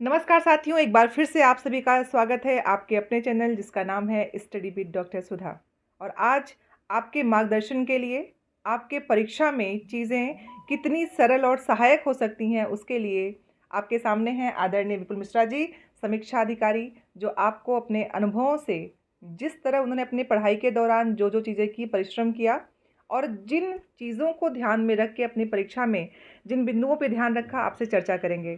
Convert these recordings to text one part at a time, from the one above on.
नमस्कार साथियों, एक बार फिर से आप सभी का स्वागत है आपके अपने चैनल जिसका नाम है स्टडी विद डॉक्टर सुधा। और आज आपके मार्गदर्शन के लिए आपके परीक्षा में चीज़ें कितनी सरल और सहायक हो सकती हैं उसके लिए आपके सामने हैं आदरणीय विपुल मिश्रा जी, समीक्षा अधिकारी, जो आपको अपने अनुभवों से जिस तरह उन्होंने अपनी पढ़ाई के दौरान जो जो चीज़ें की, परिश्रम किया और जिन चीज़ों को ध्यान में रख के अपनी परीक्षा में जिन बिंदुओं पे ध्यान रखा, आपसे चर्चा करेंगे।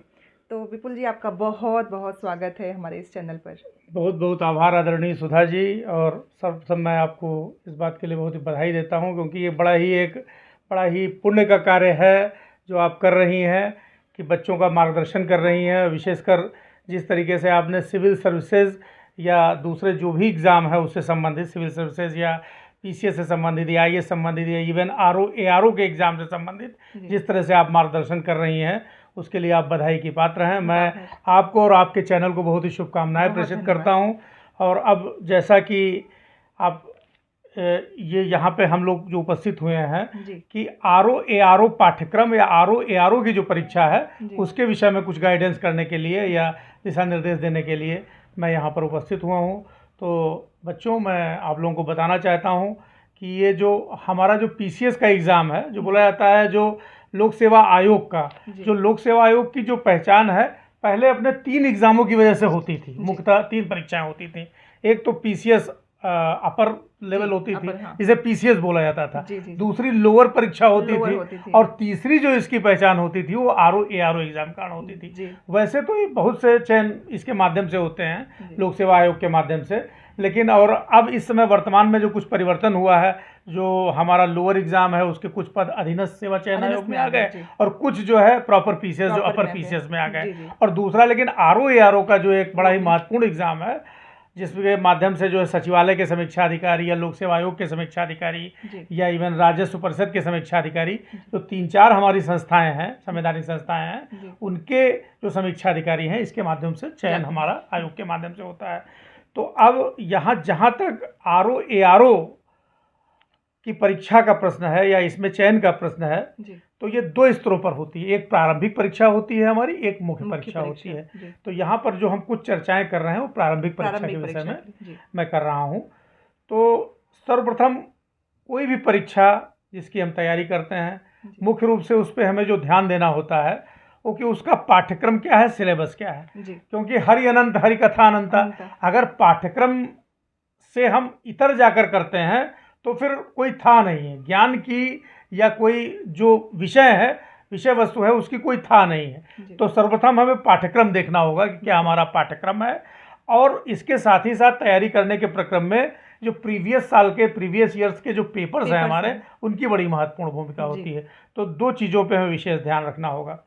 तो विपुल जी, आपका बहुत बहुत स्वागत है हमारे इस चैनल पर। बहुत बहुत आभार आदरणीय सुधा जी। और सर्वप्रथम मैं आपको इस बात के लिए बहुत ही बधाई देता हूं, क्योंकि ये बड़ा ही पुण्य का कार्य है जो आप कर रही हैं कि बच्चों का मार्गदर्शन कर रही हैं। विशेषकर जिस तरीके से आपने सिविल सर्विसेज या दूसरे जो भी एग्ज़ाम है उससे संबंधित, सिविल सर्विसेज या पीसीएस से संबंधित या आईएएस संबंधित या इवन आरओ एआरओ के एग्ज़ाम से संबंधित जिस तरह से आप मार्गदर्शन कर रही हैं, उसके लिए आप बधाई की पात्र हैं। मैं आपको और आपके चैनल को बहुत ही शुभकामनाएं प्रेषित करता हूं। और अब जैसा कि आप ये यहाँ पे हम लोग जो उपस्थित हुए हैं कि आरओ एआरओ पाठ्यक्रम या आरओ एआरओ की जो परीक्षा है उसके विषय में कुछ गाइडेंस करने के लिए या दिशा निर्देश देने के लिए मैं यहाँ पर उपस्थित हुआ हूँ। तो बच्चों, मैं आप लोगों को बताना चाहता हूँ कि ये जो हमारा जो पीसीएस का एग्ज़ाम है, जो बोला जाता है जो लोक सेवा आयोग का, जो लोक सेवा आयोग की जो पहचान है, पहले अपने 3 एग्ज़ामों की वजह से होती थी। मुख्यतः 3 परीक्षाएं होती थी। एक तो पीसीएस अपर लेवल होती थी, जिसे पीसीएस बोला जाता था। दूसरी लोअर परीक्षा होती थी और तीसरी जो इसकी पहचान होती थी वो आरओ एआरओ एग्जाम कारण होती थी। वैसे तो ये बहुत से चयन इसके माध्यम से होते हैं, लोक सेवा आयोग के माध्यम से, लेकिन और अब इस समय वर्तमान में जो कुछ परिवर्तन हुआ है, जो हमारा लोअर एग्जाम है उसके कुछ पद अधीनस्थ सेवा चयन आयोग में आ गए और कुछ जो है प्रॉपर पीसीएस जो अपर पीसीएस में आ गए। और दूसरा लेकिन आरओ एआरओ का जो एक बड़ा ही महत्वपूर्ण एग्जाम है, जिसके माध्यम से जो है सचिवालय के समीक्षा अधिकारी या लोक सेवा आयोग के समीक्षा अधिकारी या इवन राजस्व परिषद के समीक्षा अधिकारी, जो 3-4 हमारी संस्थाएं हैं, संवैधानिक संस्थाएं हैं, उनके जो समीक्षा अधिकारी हैं, इसके माध्यम से चयन हमारा आयोग के माध्यम से होता है। तो अब यहाँ जहाँ तक आरओ एआरओ की परीक्षा का प्रश्न है या इसमें चयन का प्रश्न है, तो ये 2 स्तरों पर होती है। एक प्रारंभिक परीक्षा होती है हमारी, एक मुख्य परीक्षा होती है। तो यहाँ पर जो हम कुछ चर्चाएं कर रहे हैं वो प्रारंभिक परीक्षा के विषय में मैं कर रहा हूँ। तो सर्वप्रथम कोई भी परीक्षा जिसकी हम तैयारी करते हैं, मुख्य रूप से उस पर हमें जो ध्यान देना होता है वो कि उसका पाठ्यक्रम क्या है, सिलेबस क्या है। क्योंकि हरि अनंत हरि कथा अनंता, अगर पाठ्यक्रम से हम इतर जाकर करते हैं तो फिर कोई था नहीं है ज्ञान की, या कोई जो विषय है, विषय वस्तु है, उसकी कोई था नहीं है। तो सर्वप्रथम हमें पाठ्यक्रम देखना होगा कि क्या हमारा पाठ्यक्रम है, और इसके साथ ही साथ तैयारी करने के प्रक्रम में जो प्रीवियस साल के, प्रीवियस ईयर्स के जो पेपर्स हैं हमारे, उनकी बड़ी महत्वपूर्ण भूमिका होती है। तो 2 चीज़ों पे हमें विशेष ध्यान रखना होगा।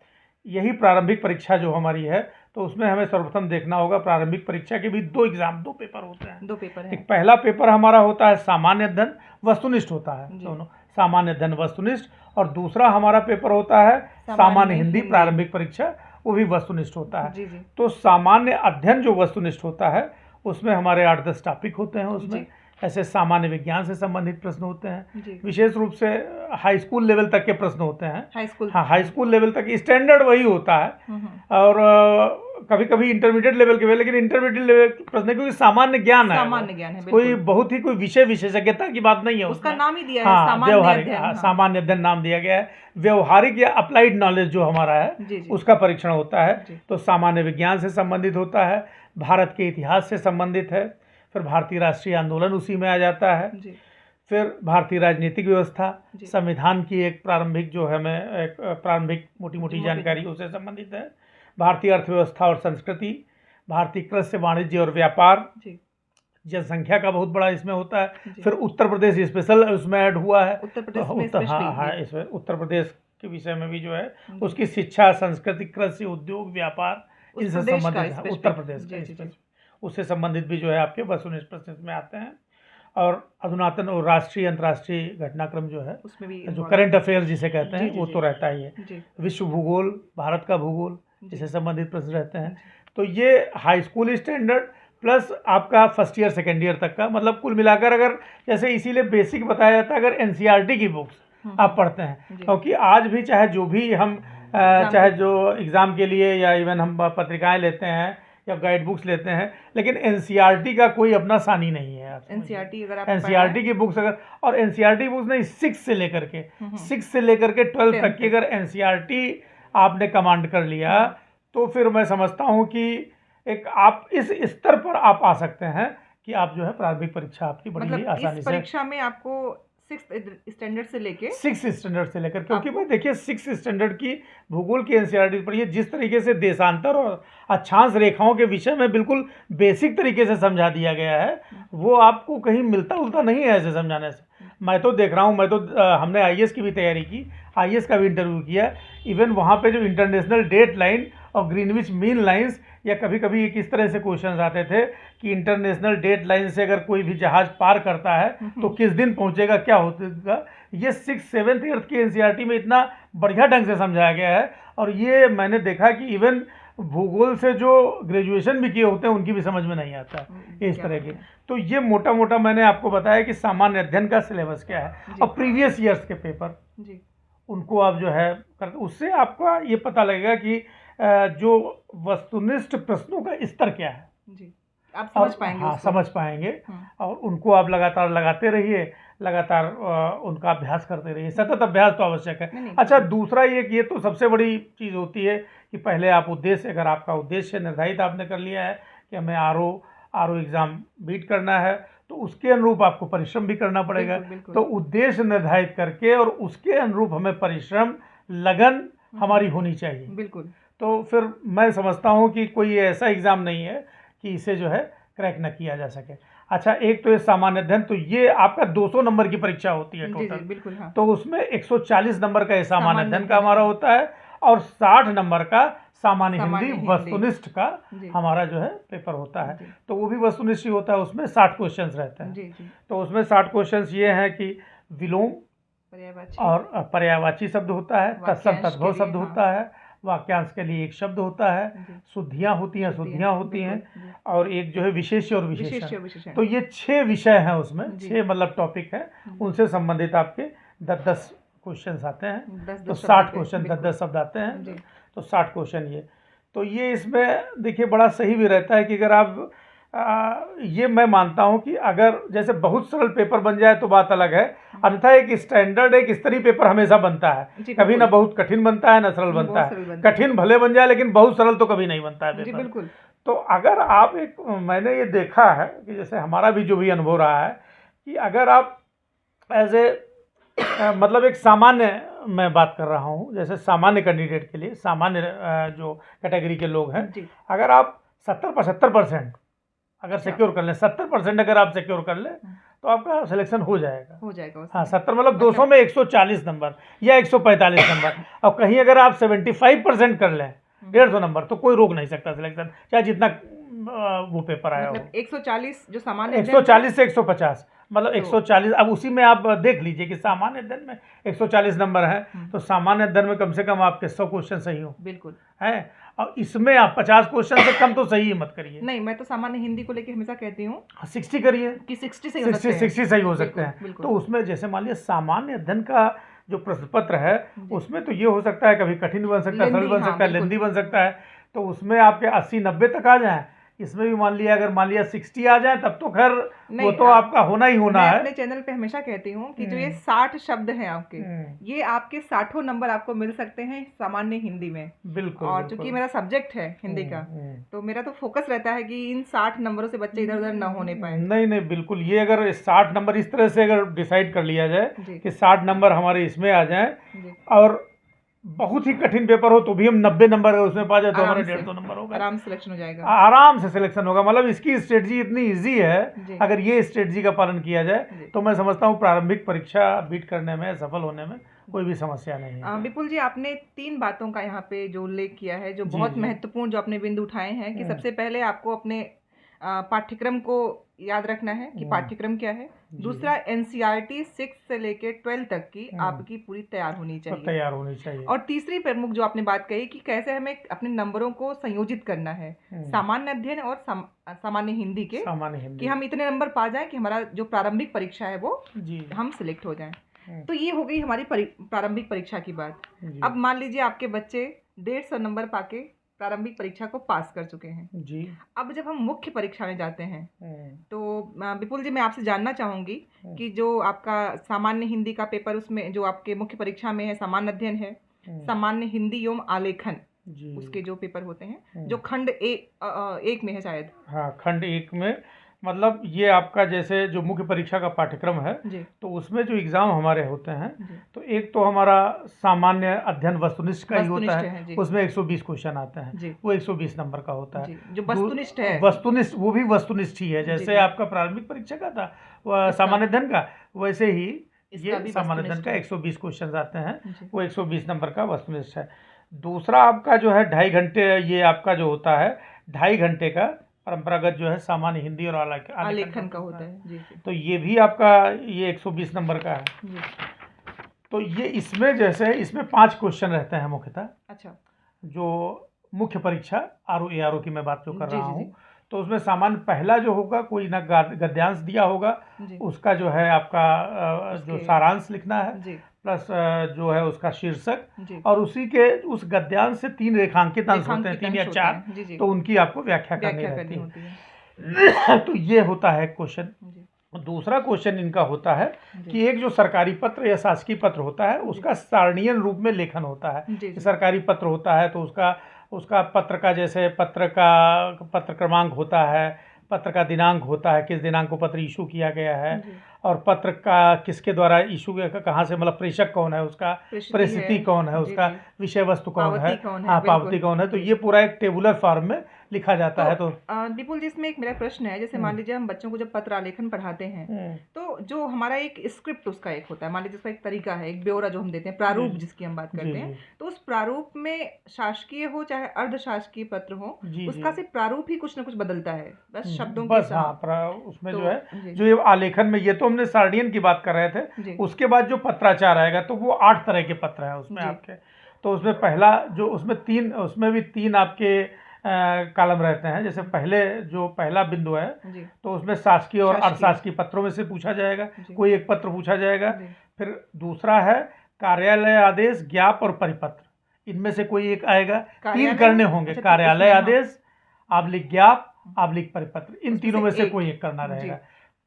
यही प्रारंभिक परीक्षा जो हमारी है, तो उसमें हमें सर्वप्रथम देखना होगा, प्रारंभिक परीक्षा के भी 2 एग्जाम, 2 पेपर होते हैं। 2 पेपर हैं। एक पहला पेपर हमारा होता है सामान्य अध्ययन, वस्तुनिष्ठ होता है दोनों, सामान्य अध्ययन वस्तुनिष्ठ, और दूसरा हमारा पेपर होता है सामान्य हिंदी प्रारंभिक परीक्षा, वो भी वस्तुनिष्ठ होता है। तो सामान्य अध्ययन जो वस्तुनिष्ठ होता है उसमें हमारे 8-10 टॉपिक होते हैं। उसमें ऐसे सामान्य विज्ञान से संबंधित प्रश्न होते हैं, विशेष रूप से हाई स्कूल लेवल तक के प्रश्न होते हैं। हाई स्कूल लेवल तक स्टैंडर्ड वही होता है, और कभी कभी इंटरमीडिएट लेवल के, लेकिन इंटरमीडिएट लेवल प्रश्न क्योंकि सामान्य ज्ञान है, कोई बहुत ही कोई विषय विशेषज्ञता की बात नहीं है, उसका नाम ही दिया है व्यवहारिक, सामान्य अध्ययन नाम दिया गया है। व्यवहारिक या अप्लाइड नॉलेज जो हमारा है उसका परीक्षण होता है। तो सामान्य विज्ञान से संबंधित होता है, भारत के इतिहास से संबंधित है, फिर भारतीय राष्ट्रीय आंदोलन उसी में आ जाता है, फिर भारतीय राजनीतिक व्यवस्था, संविधान की एक प्रारंभिक जो है, मैं एक प्रारंभिक मोटी मोटी जानकारी उससे संबंधित है, भारतीय अर्थव्यवस्था और संस्कृति, भारतीय कृषि, वाणिज्य और व्यापार, जनसंख्या का बहुत बड़ा इसमें होता है। फिर उत्तर प्रदेश स्पेशल उसमें ऐड हुआ है, इसमें उत्तर प्रदेश के विषय में भी जो है उसकी शिक्षा, संस्कृति, कृषि, उद्योग, व्यापार, इनसे संबंधित है। उत्तर प्रदेश उससे संबंधित भी जो है आपके वस्तुनिष्ठ प्रश्न में आते हैं। और अधुनातन और राष्ट्रीय अंतर्राष्ट्रीय घटनाक्रम जो है, उसमें भी जो करंट अफेयर जिसे कहते हैं, वो तो रहता ही है। विश्व भूगोल, भारत का भूगोल, इससे संबंधित प्रश्न रहते हैं। तो ये हाई स्कूल स्टैंडर्ड प्लस आपका फर्स्ट ईयर सेकेंड ईयर तक का, मतलब कुल मिलाकर, अगर जैसे इसीलिए बेसिक बताया जाता है, अगर एनसीईआरटी की बुक्स आप पढ़ते हैं, क्योंकि आज भी चाहे जो भी हम चाहे जो एग्ज़ाम के लिए या इवन हम पत्रिकाएं लेते हैं या गाइड बुक्स लेते हैं, लेकिन एनसीईआरटी का कोई अपना सानी नहीं है। एनसीईआरटी अगर आप एनसीईआरटी की बुक्स अगर, और एनसीईआरटी बुक्स नहीं, 6 से लेकर के 12 तक की अगर एनसीईआरटी आपने कमांड कर लिया तो फिर मैं समझता हूँ कि एक आप इस स्तर पर आप आ सकते हैं कि आप जो है प्रारंभिक परीक्षा आपकी बड़ी ही आसानी इस से, परीक्षा में आपको 6th स्टैंडर्ड से लेके 6th स्टैंडर्ड से लेकर, क्योंकि भाई देखिए 6th स्टैंडर्ड की भूगोल की एनसीईआरटी पढ़िए, जिस तरीके से देशांतर और अक्षांश रेखाओं के विषय में बिल्कुल बेसिक तरीके से समझा दिया गया है, वो आपको कहीं मिलता उलता नहीं है ऐसे समझाने से। मैं तो देख रहा हूँ, मैं तो हमने आईएएस की भी तैयारी की, आईएएस का भी इंटरव्यू किया, इवन वहाँ पे जो इंटरनेशनल डेट लाइन और ग्रीनविच मीन लाइंस, या कभी कभी किस तरह से क्वेश्चंस आते थे कि इंटरनेशनल डेट लाइन से अगर कोई भी जहाज पार करता है तो किस दिन पहुंचेगा, क्या होगा, ये 6th 7th 8th की एनसीईआरटी में इतना बढ़िया ढंग से समझाया गया है। और ये मैंने देखा कि इवन भूगोल से जो ग्रेजुएशन भी किए होते हैं उनकी भी समझ में नहीं आता इस तरह के। तो ये मोटा मोटा मैंने आपको बताया कि सामान्य अध्ययन का सिलेबस क्या है और प्रीवियस ईयर्स के पेपर जी, उनको आप जो है उससे आपका ये पता लगेगा कि जो वस्तुनिष्ठ प्रश्नों का स्तर क्या है जी, आप समझ पाएंगे। हाँ, समझ पाएंगे। और उनको आप लगातार लगाते रहिए, लगातार उनका अभ्यास करते रहिए, सतत अभ्यास तो आवश्यक है। अच्छा, दूसरा ये तो सबसे बड़ी चीज़ होती है कि पहले आप उद्देश्य, अगर आपका उद्देश्य निर्धारित आपने कर लिया है कि हमें आरओ एग्ज़ाम बीट करना है, तो उसके अनुरूप आपको परिश्रम भी करना पड़ेगा। तो उद्देश्य निर्धारित करके और उसके अनुरूप हमें परिश्रम, लगन हमारी होनी चाहिए। बिल्कुल। तो फिर मैं समझता हूँ कि कोई ऐसा एग्ज़ाम नहीं है कि इसे जो है क्रैक न किया जा सके। अच्छा, एक तो ये सामान्य अध्ययन, तो ये आपका 200 नंबर की परीक्षा होती है टोटल। जी, बिल्कुल, हाँ। तो उसमें 140 नंबर का ये सामान्य अध्ययन का हमारा होता है और 60 नंबर का सामान्य हिंदी वस्तुनिष्ठ का हमारा जो है पेपर होता है। तो वो भी वस्तुनिष्ठ ही होता है, उसमें 60 क्वेश्चंस रहते हैं। तो उसमें 60 क्वेश्चंस ये हैं कि विलोम और पर्यायवाची शब्द होता है, तत्सम तद्भव शब्द होता है, वाक्यांश के लिए एक शब्द होता है, शुद्धियाँ होती हैं, शुद्धियाँ होती हैं, और एक जो है विशेष्य और विशेषण। तो ये 6 विषय हैं, उसमें 6 मतलब टॉपिक है, उनसे संबंधित आपके 10-10 क्वेश्चन आते हैं। तो 60 क्वेश्चन, 10-10 शब्द आते हैं, तो 60 क्वेश्चन ये। तो ये इसमें देखिए बड़ा सही भी रहता है कि अगर आप ये मैं मानता हूं कि अगर जैसे बहुत सरल पेपर बन जाए तो बात अलग है, अन्यथा एक स्टैंडर्ड एक स्तरीय पेपर हमेशा बनता है, कभी ना बहुत कठिन बनता है ना सरल बनता है। कठिन भले बन जाए लेकिन बहुत सरल तो कभी नहीं बनता है पेपर। बिल्कुल। तो अगर आप मैंने ये देखा है कि जैसे हमारा भी जो भी अनुभव रहा है कि अगर आप एज ए मतलब एक सामान्य, मैं बात कर रहा हूँ जैसे सामान्य कैंडिडेट के लिए, सामान्य जो कैटेगरी के लोग हैं, अगर आप 70-75% अगर सिक्योर कर लें, 70% अगर आप सिक्योर कर लें तो आपका सिलेक्शन हो जाएगा। हाँ, 70 मतलब 200 में 140 नंबर या 145 नंबर, और कहीं अगर आप 75% कर लें, 150 नंबर, तो कोई रोक नहीं सकता सिलेक्शन, चाहे जितना वो पेपर आया हो। 140 जो सामान्य 140 से 150 मतलब 140। अब उसी में आप देख लीजिए कि सामान्य अध्ययन में 140 नंबर है, तो सामान्य अध्ययन में कम से कम आपके 100 क्वेश्चन सही हो। बिल्कुल है, और इसमें आप 50 क्वेश्चन से कम तो सही ही मत करिए। नहीं, मैं तो सामान्य हिंदी को लेके हमेशा कहती हूँ 60 करिए कि 60 सही हो सकते हैं। तो उसमें जैसे मान लिया सामान्य अध्ययन का जो प्रश्न पत्र है, उसमें तो ये हो सकता है कभी कठिन बन सकता है, सरल बन सकता है, लेंदी बन सकता है। तो उसमें आपके 80-90 तक आ जाएं, इसमें भी मान लिया अगर 60 आ जाए तब तो खैर वो तो आपका होना ही होना है। मैं अपने चैनल पे हमेशा कहती हूँ कि जो ये 60 शब्द हैं आपके, ये आपके 60 नंबर आपको मिल सकते हैं सामान्य हिंदी में। बिल्कुल। और चूंकि मेरा सब्जेक्ट है हिंदी का, तो मेरा तो फोकस रहता है कि इन 60 नंबरों से बच्चे इधर उधर ना होने पाए। नहीं, बिल्कुल। ये अगर 60 नंबर इस तरह से अगर डिसाइड कर लिया जाए कि 60 नंबर हमारे इसमें आ जाए, और बहुत ही कठिन पेपर हो तो भी हम 90 नंबर उसमें पा जाए तो हमारे 150 नंबर होगा, आराम से सिलेक्शन हो जाएगा। आराम से सिलेक्शन होगा। मतलब इसकी स्ट्रेटजी इतनी इजी है, अगर ये स्ट्रेटजी का पालन किया जाए तो मैं समझता हूँ प्रारंभिक परीक्षा बीट करने में, सफल होने में कोई भी समस्या नहीं है। विपुल जी, आपने 3 बातों का यहाँ पे जो उल्लेख किया है, जो बहुत महत्वपूर्ण जो आपने बिंदु उठाए हैं कि सबसे पहले आपको अपने पाठ्यक्रम को याद रखना है कि पाठ्यक्रम क्या है। दूसरा, एनसीईआरटी 6 से लेके 12 तक की आपकी पूरी तैयार होनी चाहिए। और तीसरी प्रमुख जो आपने बात कही कि कैसे हमें अपने नंबरों को संयोजित करना है, सामान्य अध्ययन और सामान्य हिंदी के, कि हम इतने नंबर पा जाएं कि हमारा जो प्रारंभिक परीक्षा है वो हम सिलेक्ट हो जाएं। तो ये हो गई हमारी प्रारंभिक परीक्षा की बात। जी अब मान लीजिए आपके बच्चे 150 नंबर पाके प्रारंभिक परीक्षा को पास कर चुके हैं। जी। अब जब हम मुख्य परीक्षा में जाते हैं हम्म, तो विपुल जी, मैं आपसे जानना चाहूँगी कि जो आपका सामान्य हिंदी का पेपर, उसमें जो आपके मुख्य परीक्षा में है, सामान्य अध्ययन है, सामान्य हिंदी एवं आलेखन, जी उसके जो पेपर होते हैं, जो खंड एक में है शायद। हाँ, खंड एक में, मतलब ये आपका जैसे जो मुख्य परीक्षा का पाठ्यक्रम है, जी तो उसमें जो एग्ज़ाम हमारे होते हैं, जी तो एक तो हमारा सामान्य अध्ययन वस्तुनिष्ठ का ही होता वस्तुनिष्ठ है, है जी उसमें 120 क्वेश्चन आते हैं, जी वो 120 नंबर का होता है। जी। जो वस्तुनिष्ठ है, वस्तुनिष्ठ, वो भी वस्तुनिष्ठ ही है, जी जैसे जी, आपका प्रारंभिक परीक्षा का था इसका सामान्य अध्ययन का, वैसे ही इसका ये भी सामान्य अध्ययन वस्तुनिष्ठ का है 120 क्वेश्चन आते हैं, जी वो 120 नंबर का वस्तुनिष्ठ है। दूसरा आपका जो है 2.5 घंटे, ये आपका जो होता है 2.5 घंटे का परंपरागत जो है सामान्य हिंदी और आलेखन आलेखन का होता होता है, है जी जी तो ये भी आपका ये 120 नंबर का है। जी। तो ये इसमें जैसे इसमें 5 क्वेश्चन रहते हैं मुख्यतः, अच्छा जो मुख्य परीक्षा R O A R O की मैं बात जो कर जी रहा जी हूँ, तो उसमें सामान्य पहला जो होगा, कोई ना गद्यांश दिया होगा, जी उसका जो है आपका जो उसके सारांश लिखना है, जी प्लस जो है उसका शीर्षक, जी और उसी के उस गद्यांश से 3 रेखांकित अंश होते हैं, रेखांकित 3 या अंश होते 4, हैं जी जी, तो उनकी आपको व्याख्या करनी व्याख्या रहती करनी होती है है। तो ये होता है क्वेश्चन। जी दूसरा क्वेश्चन इनका होता है जी कि एक जो सरकारी पत्र या शासकीय पत्र होता है, उसका सारणीय रूप में लेखन होता है। जी कि जी सरकारी पत्र होता है तो उसका उसका पत्र का, जैसे पत्र का पत्र क्रमांक होता है, पत्र का दिनांक होता है, किस दिनांक को पत्र इशू किया गया है, जी, और पत्र का किसके द्वारा इशू, कहाँ से, मतलब प्रेषक कौन है उसका, प्रस्तुति परिस्थिति है कौन है जी उसका, जी, विषय वस्तु कौन है, पावती कौन है, हाँ पावती बिल्कुल कौन है, तो जी ये जी। पूरा एक टेबुलर फॉर्म में लिखा जाता है। तो विपुल जी, इसमें एक मेरा प्रश्न है, जैसे मान लीजिए हम बच्चों को जब पत्र आलेखन पढ़ाते हैं, तो जो हमारा एक स्क्रिप्ट उसका एक होता है, मान लीजिए उसका एक तरीका है, एक ब्यौरा जो हम देते हैं, प्रारूप जी जिसकी हम बात जी करते हैं, तो उस प्रारूप में शासकीय हो चाहे अर्धशासकीय पत्र हो, जी उसका जी, सिर्फ प्रारूप ही कुछ ना कुछ बदलता है, बस शब्दों के बस हाँ, उसमें तो जो है, जी जो ये आलेखन में, ये तो हमने सार्डियन की बात कर रहे थे, जी उसके बाद जो पत्राचार आएगा, तो वो 8 तरह के पत्र हैं उसमें जी आपके। तो उसमें पहला जो, उसमें भी 3 आपके कॉलम रहते हैं। जैसे पहले जो पहला बिंदु है, जी तो उसमें शासकीय और शासकीय अर्धशासकीय पत्रों में से पूछा जाएगा, जी कोई एक पत्र पूछा जाएगा। जी फिर दूसरा है कार्यालय आदेश, ज्ञाप और परिपत्र, इनमें से कोई एक आएगा। 3 कार्यालय, करने होंगे, अच्छा, तो कार्यालय उसमें हाँ, आदेश, आबलिक ज्ञाप, आबलिक परिपत्र, इन उसमें तीनों से में से एक कोई एक करना जी, रहेगा।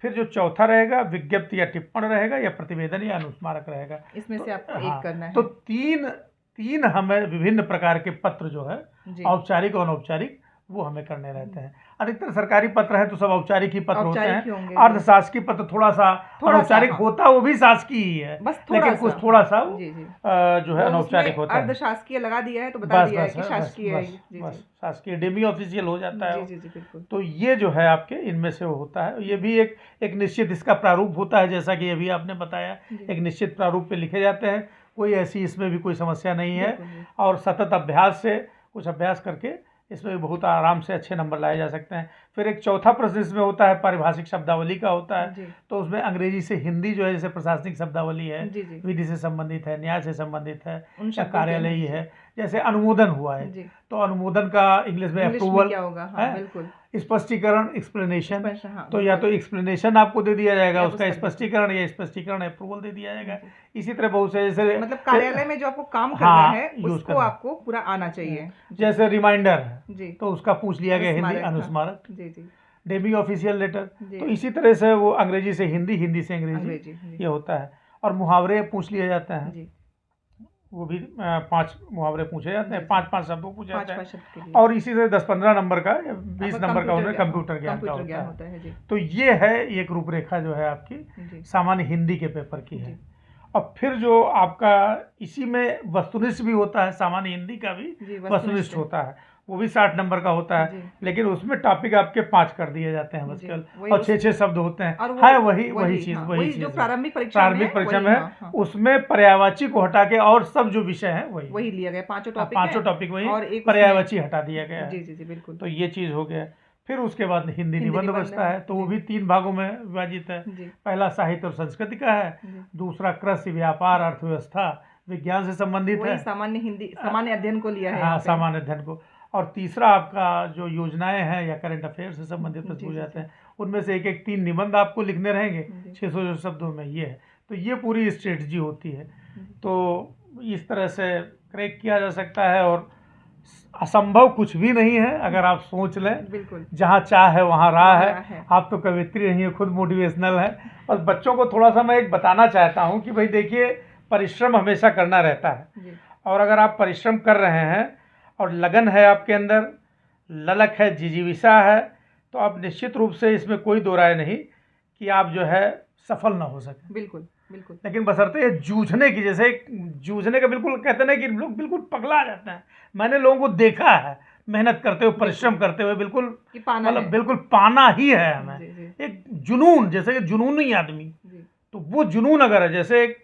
फिर जो चौथा रहेगा, विज्ञप्ति या टिप्पण रहेगा, या प्रतिवेदन या अनुस्मारक रहेगा। इसमें से आपको हाँ, एक करना तो है तीन हमें विभिन्न प्रकार के पत्र जो है, जी, औपचारिक और अनौपचारिक, वो हमें करने रहते हैं। अधिकतर सरकारी पत्र हैं तो सब औपचारिक ही पत्र होते औपचारिक ही हैं। होंगे अर्धशासकीय पत्र थोड़ा सा अनौपचारिक हाँ, होता है, वो भी शासकीय ही है, बस थोड़ा लेकिन सा कुछ थोड़ा सा जी जी, जो है वो अनौपचारिक उसमें होता है। अर्धशासकीय लगा दिया है तो बता बस दिया है बस कि बस शासकीय है बस जी बस जी शासकीय डेमी ऑफिशियल हो जाता है जी वो। जी जी बिल्कुल तो ये जो है आपके इनमें से वो होता है। ये भी एक निश्चित इसका प्रारूप होता है, जैसा कि अभी आपने बताया, जी एक निश्चित प्रारूप पे लिखे जाते हैं। कोई ऐसी इसमें भी कोई समस्या नहीं है, बिल्कुल जी और सतत अभ्यास से, कुछ अभ्यास करके इसमें भी बहुत आराम से अच्छे नंबर लाए जा सकते हैं। फिर एक चौथा प्रश्न इसमें होता है, पारिभाषिक शब्दावली का होता है। जी तो उसमें अंग्रेजी से हिंदी जो है, जैसे प्रशासनिक शब्दावली है, जी जी, विधि से संबंधित है, न्याय से संबंधित है, उन या शब्दों के कार्यालयी हैं है। जैसे अनुमोदन हुआ है, जी, तो अनुमोदन का इंग्लिश में इंग्लिश में अप्रूवल क्या होगा, हाँ है, बिल्कुल, स्पष्टीकरण एक्सप्लेनेशन। स्पष्ट, हाँ तो या तो बिल्कुल, एक्सप्लेनेशन आपको दे दिया जाएगा, या उसका पुस्तक देते स्पष्टीकरण, या स्पष्टीकरण अप्रूवल दे दिया जाएगा। जी, इसी तरह बहुत से, जैसे मतलब कार्यालय में जो आपको काम करना हाँ है यूज उसको करना, आपको पूरा आना चाहिए जी जैसे रिमाइंडर है, जी, तो उसका पूछ लिया गया हिंदी, अनुस्मारक, हाँ अनुस्मारक, जी जी डेमी ऑफिशियल लेटर। जी, तो इसी तरह से वो अंग्रेजी से हिंदी, हिंदी से अंग्रेजी, अंग्रेजी जी ये होता है। और मुहावरे पूछ लिए जाते हैं, जी, वो भी 5 मुहावरे पूछे जाते हैं, जी, 5-5 शब्दों पूछे पाँच जाते हैं। पाँच शब्द के लिए और इसी से 10-15 नंबर का या 20 आपका नंबर का उनमें ज्ञान, कंप्यूटर ज्ञान का कंप्यूटर होता ज्ञान है। होता है जी तो ये है एक रूपरेखा जो है आपकी जी सामान्य हिंदी के पेपर की है। जी और फिर जो आपका इसी में वस्तुनिष्ठ भी होता है, सामान्य हिंदी का भी जी वस्तुनिष्ठ होता है, वो भी 60 नंबर का होता है। जी लेकिन उसमें टॉपिक आपके 5 कर दिए जाते हैं जी, बस, वही और उस 6-6 शब्द होते हैं। और वो है वही चीज़, हाँ, वही जो चीज़ है। प्रारंभिक परीक्षा में प्रारंभिक है परीक्षा वही, में हाँ हाँ, उसमें पर्यायवाची को हटा के और सब जो विषय है वही लिया गया, पांचों टॉपिक पांचों है टॉपिक वही, और एक पर्यायवाची हटा दिया गया जी है। जी जी बिल्कुल तो ये चीज़ हो गया। फिर उसके बाद हिंदी निबंध निबंध बचता है, तो वो जी भी 3 भागों में विभाजित है। जी पहला साहित्य और संस्कृति का है, जी, दूसरा कृषि, व्यापार, अर्थव्यवस्था, विज्ञान से संबंधित है, वही सामान्य हिंदी, सामान्य अध्ययन को लिया है हाँ यहाँ पे सामान्य अध्ययन को। और तीसरा आपका जो योजनाएं हैं या करंट अफेयर से संबंधित जी प्रश्न हो जी जाते जी हैं, उनमें से एक 3 निबंध आपको लिखने रहेंगे जी 600 शब्दों में, ये है। तो ये पूरी स्ट्रेटजी होती है। तो इस तरह से क्रैक किया जा सकता है और असंभव कुछ भी नहीं है अगर आप सोच लें। बिल्कुल। जहाँ चाह है वहाँ राह राह है। है। आप तो कवित्री नहीं है, खुद मोटिवेशनल है। और बच्चों को थोड़ा सा मैं एक बताना चाहता हूँ कि भाई देखिए, परिश्रम हमेशा करना रहता है। जी। और अगर आप परिश्रम कर रहे हैं और लगन है आपके अंदर, ललक है, जिजीविषा है, तो आप निश्चित रूप से, इसमें कोई दो राय नहीं कि आप जो है सफल ना हो सके। बिल्कुल बिल्कुल। लेकिन बशर्ते ये जूझने की, जैसे जूझने का, बिल्कुल कहते हैं ना कि लोग बिल्कुल पगला जाते हैं। मैंने लोगों को देखा है मेहनत करते हुए, परिश्रम करते हुए, बिल्कुल कि पाना मतलब है। बिल्कुल पाना ही है हमें। जी जी एक जुनून, जैसे कि जुनूनी आदमी, जी। तो वो जुनून अगर है, जैसे एक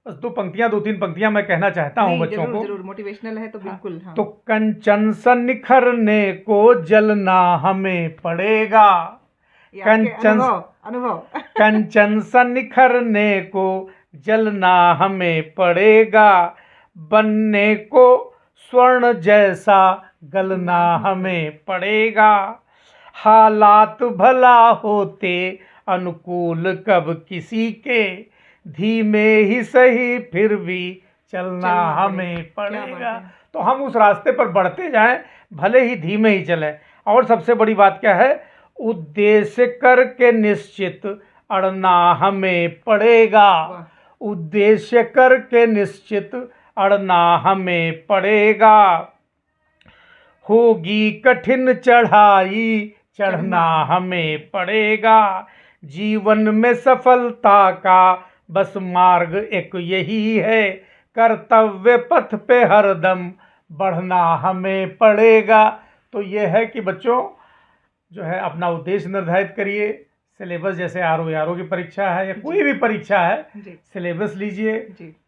बस दो तीन पंक्तियां मैं कहना चाहता हूँ नहीं, बच्चों जरूर को। जरूर, मोटिवेशनल है तो हाँ, बिल्कुल। हाँ। तो कंचन सा निखरने को जलना हमें पड़ेगा। ये आपके कंचन अनुभव कंचन सा निखरने को जलना हमें पड़ेगा, बनने को स्वर्ण जैसा गलना हमें पड़ेगा। हालात भला होते अनुकूल कब किसी के, धीमे ही सही फिर भी चलना हमें क्या बात पड़ेगा। है। तो हम उस रास्ते पर बढ़ते जाएं, भले ही धीमे ही चलें। और सबसे बड़ी बात क्या है, उद्देश्य करके निश्चित अड़ना हमें पड़ेगा। वाह। उद्देश्य करके निश्चित अड़ना हमें पड़ेगा। होगी कठिन चढ़ाई, चढ़ना हमें पड़ेगा। जीवन में सफलता का बस मार्ग एक यही है, कर्तव्य पथ पे हरदम बढ़ना हमें पड़ेगा। तो ये है कि बच्चों जो है अपना उद्देश्य निर्धारित करिए। सिलेबस, जैसे आर ओ की परीक्षा है या कोई भी परीक्षा है, सिलेबस लीजिए,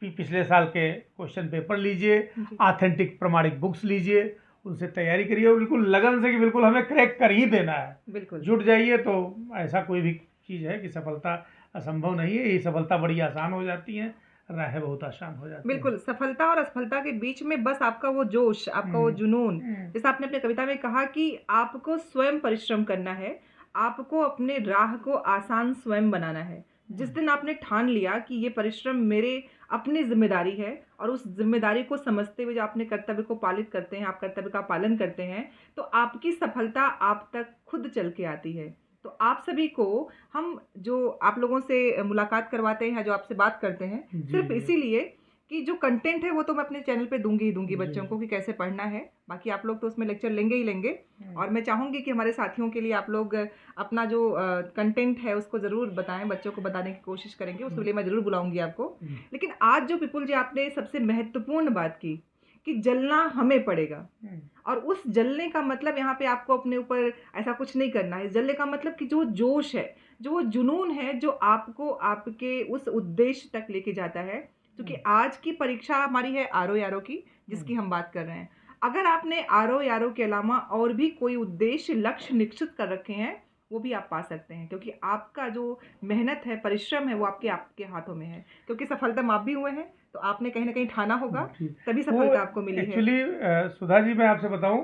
पिछले साल के क्वेश्चन पेपर लीजिए, ऑथेंटिक प्रमाणिक बुक्स लीजिए, उनसे तैयारी करिए और बिल्कुल लगन से कि बिल्कुल हमें क्रैक कर ही देना है। बिल्कुल जुट जाइए तो ऐसा कोई भी चीज़ है कि सफलता असंभव नहीं है। ये सफलता बड़ी आसान हो जाती है, राहें बहुत आसान हो जाती है। बिल्कुल। सफलता और असफलता के बीच में बस आपका वो जोश, आपका वो जुनून, जैसा आपने अपनी कविता में कहा कि आपको स्वयं परिश्रम करना है, आपको अपने राह को आसान स्वयं बनाना है। जिस दिन आपने ठान लिया कि ये परिश्रम मेरे अपनी जिम्मेदारी है और उस जिम्मेदारी को समझते हुए जो अपने कर्तव्य को पालित करते हैं, आप कर्तव्य का पालन करते हैं, तो आपकी सफलता आप तक खुद चल के आती है। तो आप सभी को हम जो आप लोगों से मुलाकात करवाते हैं, जो आपसे बात करते हैं, सिर्फ इसीलिए कि जो कंटेंट है वो तो मैं अपने चैनल पे दूंगी ही दूंगी बच्चों को कि कैसे पढ़ना है। बाकी आप लोग तो उसमें लेक्चर लेंगे ही लेंगे। और मैं चाहूँगी कि हमारे साथियों के लिए आप लोग अपना जो कंटेंट है उसको ज़रूर बताएं, बच्चों को बताने की कोशिश करेंगे, उसके लिए मैं ज़रूर बुलाऊंगी आपको। लेकिन आज जो पिपुल जी आपने सबसे महत्वपूर्ण बात की कि जलना हमें पड़ेगा, और उस जलने का मतलब यहाँ पे आपको अपने ऊपर ऐसा कुछ नहीं करना है। जलने का मतलब कि जो जोश है, जो वो जुनून है, जो आपको आपके उस उद्देश्य तक लेके जाता है। क्योंकि आज की परीक्षा हमारी है आर ओ की, जिसकी हम बात कर रहे हैं। अगर आपने आर ओ के अलावा और भी कोई उद्देश्य, लक्ष्य निश्चित कर रखे हैं, वो भी आप पा सकते हैं, क्योंकि आपका जो मेहनत है, परिश्रम है, वो आपके हाथों में है। क्योंकि सफलता आप भी हुए हैं, तो आपने कहीं ना कहीं ठाना होगा, तभी सफलता आपको मिली है। एक्चुअली सुधा जी, मैं आपसे बताऊं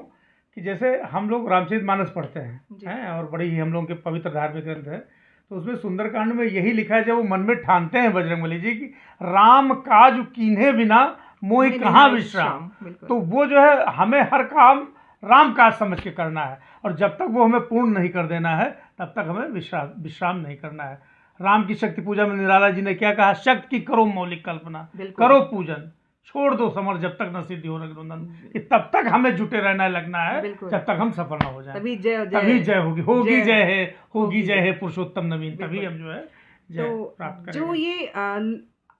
कि जैसे हम लोग रामचरितमानस पढ़ते हैं और बड़ी ही हम लोगों के पवित्र धार्मिक ग्रंथ है, तो उसमें सुंदरकांड में यही लिखा है, जब वो मन में ठानते हैं बजरंगबली जी की राम काज कीन्हे बिना मोहि कहाँ विश्राम, तो वो जो है हमें हर काम राम काज समझ के करना है, और जब तक वो हमें पूर्ण नहीं कर देना है तब तक हमें विश्राम नहीं करना है। राम की शक्ति पूजा में निराला जी ने क्या कहा, शक्ति की करो मौलिक कल्पना, करो पूजन, छोड़ दो समर जब तक न सिद्धि हो रघुनंदन, कि तब तक हमें जुटे रहना लगना है जब तक हम सफल न हो जाए। तभी जय होगी जय है पुरुषोत्तम नवीन, तभी हम जो है जय प्राप्त करेंगे। जो ये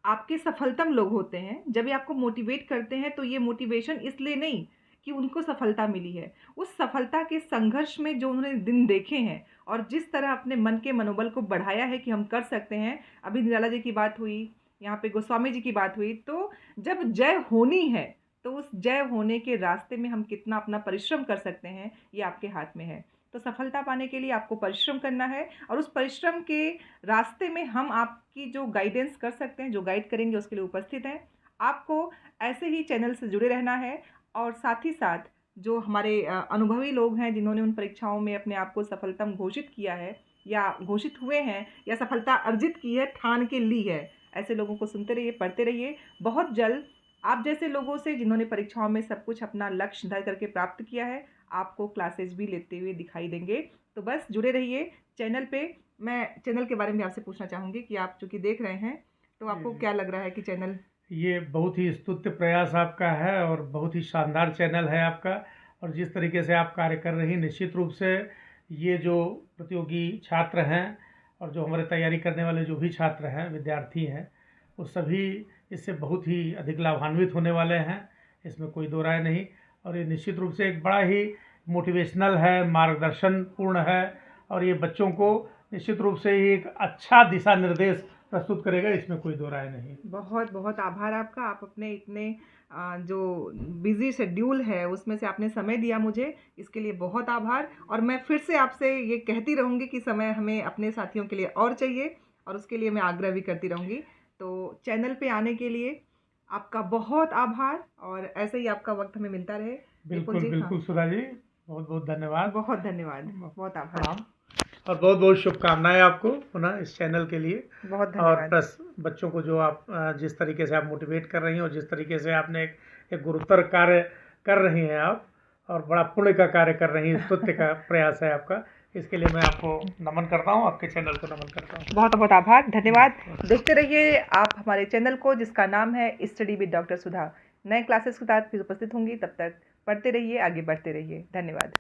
आपके सफलतम लोग होते हैं, जब ये आपको मोटिवेट करते हैं, तो ये मोटिवेशन इसलिए नहीं कि उनको सफलता मिली है, उस सफलता के संघर्ष में जो उन्होंने दिन देखे हैं और जिस तरह अपने मन के मनोबल को बढ़ाया है कि हम कर सकते हैं। अभी निराला जी की बात हुई, यहाँ पे गोस्वामी जी की बात हुई, तो जब जय होनी है तो उस जय होने के रास्ते में हम कितना अपना परिश्रम कर सकते हैं, ये आपके हाथ में है। तो सफलता पाने के लिए आपको परिश्रम करना है, और उस परिश्रम के रास्ते में हम आपकी जो गाइडेंस कर सकते हैं, जो गाइड करेंगे, उसके लिए उपस्थित हैं। आपको ऐसे ही चैनल से जुड़े रहना है, और साथ ही साथ जो हमारे अनुभवी लोग हैं, जिन्होंने उन परीक्षाओं में अपने आप को सफलतम घोषित किया है, या घोषित हुए हैं, या सफलता अर्जित की है, ठान के ली है, ऐसे लोगों को सुनते रहिए, पढ़ते रहिए। बहुत जल्द आप जैसे लोगों से जिन्होंने परीक्षाओं में सब कुछ अपना लक्ष्य निर्धारित करके प्राप्त किया है, आपको क्लासेस भी लेते हुए दिखाई देंगे। तो बस जुड़े रहिए चैनल पे। मैं चैनल के बारे में आपसे पूछना चाहूँगी कि आप चूँकि देख रहे हैं, तो आपको क्या लग रहा है कि चैनल? ये बहुत ही स्तुत्य प्रयास आपका है और बहुत ही शानदार चैनल है आपका। और जिस तरीके से आप कार्य कर रही हैं, निश्चित रूप से ये जो प्रतियोगी छात्र हैं और जो हमारे तैयारी करने वाले जो भी छात्र हैं, विद्यार्थी हैं, वो सभी इससे बहुत ही अधिक लाभान्वित होने वाले हैं, इसमें कोई दो राय नहीं। और ये निश्चित रूप से एक बड़ा ही मोटिवेशनल है, मार्गदर्शन पूर्ण है और ये बच्चों को निश्चित रूप से एक अच्छा दिशा निर्देश प्रस्तुत करेगा, इसमें कोई दो राय नहीं। बहुत बहुत आभार आपका। आप अपने इतने जो बिज़ी शेड्यूल है उसमें से आपने समय दिया मुझे, इसके लिए बहुत आभार। और मैं फिर से आपसे ये कहती रहूँगी कि समय हमें अपने साथियों के लिए और चाहिए, और उसके लिए मैं आग्रह भी करती रहूँगी। तो चैनल पे आने के लिए आपका बहुत आभार, और ऐसे ही आपका वक्त हमें मिलता रहे। बिल्कुल जी, बिल्कुल सुधा जी, बहुत बहुत धन्यवाद। बहुत धन्यवाद, बहुत आभार। प्रणाम और बहुत बहुत शुभकामनाएं आपको पुनः इस चैनल के लिए। बहुत और धन्यवाद। प्लस बच्चों को जो आप जिस तरीके से आप मोटिवेट कर रही हैं और जिस तरीके से आपने एक गुरुतर कार्य कर रही हैं आप, और बड़ा पुण्य का कार्य कर रही हैं, स्तुत्य का प्रयास है आपका, इसके लिए मैं आपको नमन करता हूँ, आपके चैनल को नमन करता हूँ। बहुत बहुत आभार, धन्यवाद। देखते रहिए आप हमारे चैनल को, जिसका नाम है स्टडी विद डॉक्टर सुधा। नए क्लासेस के साथ फिर उपस्थित होंगी, तब तक पढ़ते रहिए, आगे बढ़ते रहिए। धन्यवाद।